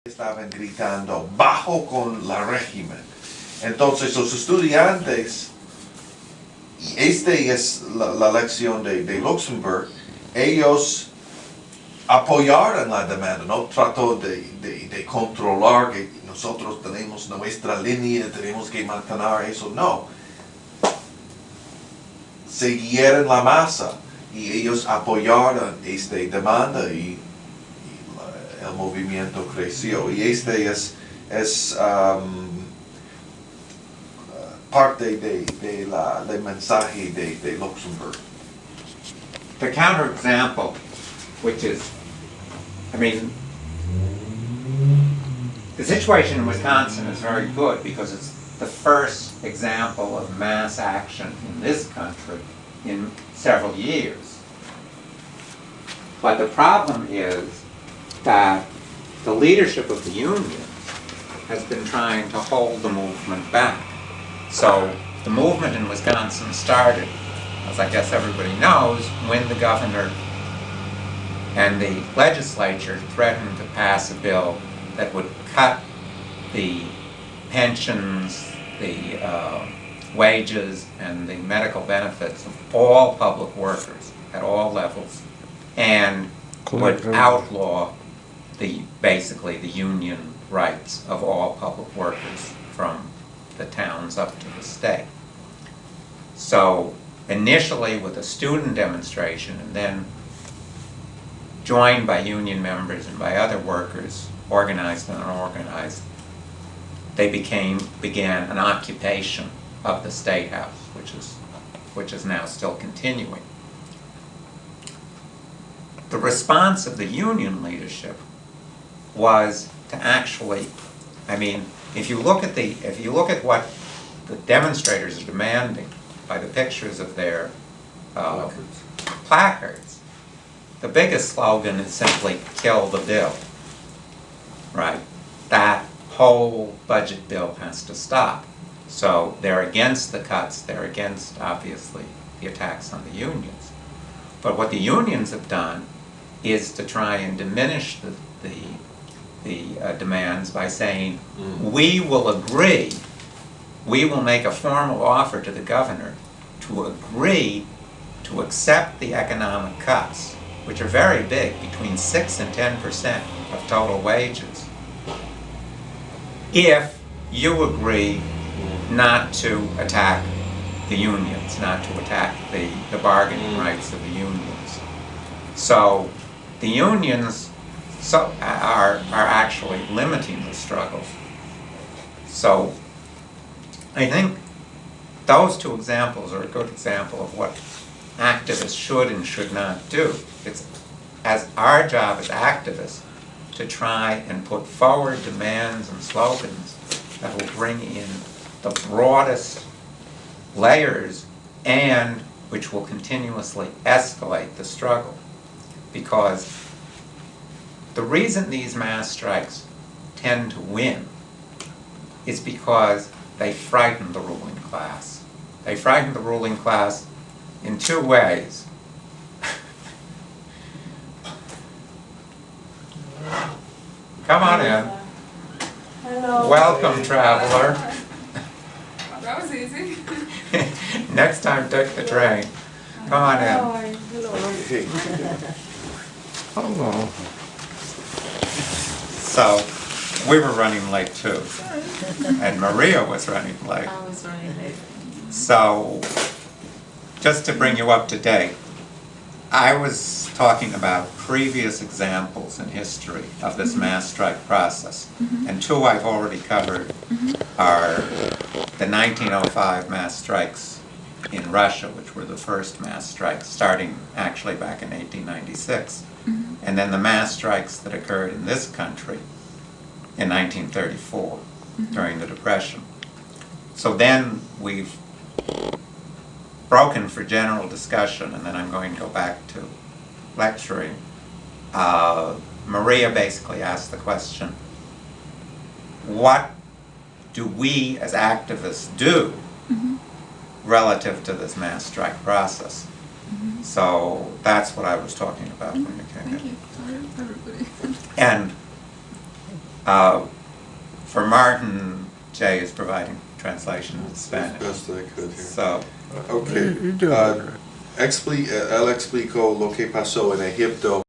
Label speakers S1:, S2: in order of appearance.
S1: estaban gritando bajo con la régimen. Entonces los estudiantes, y esta es la lección de Luxemburg, ellos apoyaron la demanda, no trató de controlar que nosotros tenemos nuestra línea, tenemos que mantener eso, no. Siguieron la masa y ellos apoyaron esta demanda y el movimiento creció. Y este es parte del mensaje de Luxemburg.
S2: The counterexample, which is, I mean, the situation in Wisconsin is very good because it's the first example of mass action in this country in several years. But the problem is that the leadership of the union has been trying to hold the movement back. So the movement in Wisconsin started, as I guess everybody knows, when the governor and the legislature threatened to pass a bill that would cut the pensions, the wages, and the medical benefits of all public workers at all levels, and would outlaw basically the union rights of all public workers from the towns up to the state. So initially with a student demonstration and then joined by union members and by other workers, organized and unorganized, they began an occupation of the State House, which is now still continuing. The response of the union leadership was to actually, I mean, if you look at what the demonstrators are demanding by the pictures of their placards, the biggest slogan is simply "kill the bill." Right? That whole budget bill has to stop. So they're against the cuts, they're against, obviously, the attacks on the unions. But what the unions have done is to try and diminish the demands by saying, we will agree, we will make a formal offer to the governor to agree to accept the economic cuts, which are very big, between 6 and 10% of total wages, if you agree not to attack the unions, not to attack the bargaining rights of the unions. So the unions are actually limiting the struggle. So I think those two examples are a good example of what activists should and should not do. It's as our job as activists to try and put forward demands and slogans that will bring in the broadest layers and which will continuously escalate the struggle. Because the reason these mass strikes tend to win is because they frighten the ruling class. They frighten the ruling class in two ways. Come on in.
S3: Hello.
S2: Welcome, traveler.
S3: That was easy.
S2: Next time, take the train. Come on in.
S1: Hello.
S2: So, we were running late too. And Maria was running late.
S3: I was running late.
S2: So, just to bring you up to date, I was talking about previous examples in history of this mass strike process. And two I've already covered are the 1905 mass strikes in Russia, which were the first mass strikes, starting actually back in 1896. And then the mass strikes that occurred in this country in 1934 during the Depression. So then we've broken for general discussion, and then I'm going to go back to lecturing. Maria basically asked the question, what do we as activists do relative to this mass strike process? So that's what I was talking about when you came in.
S3: Thank you. Sorry, everybody.
S2: And For Martin, Jay is providing translation into
S1: As
S2: Spanish.
S1: best I could here.
S2: So,
S1: Okay.
S4: You're doing
S1: Él explicó lo que pasó en Egipto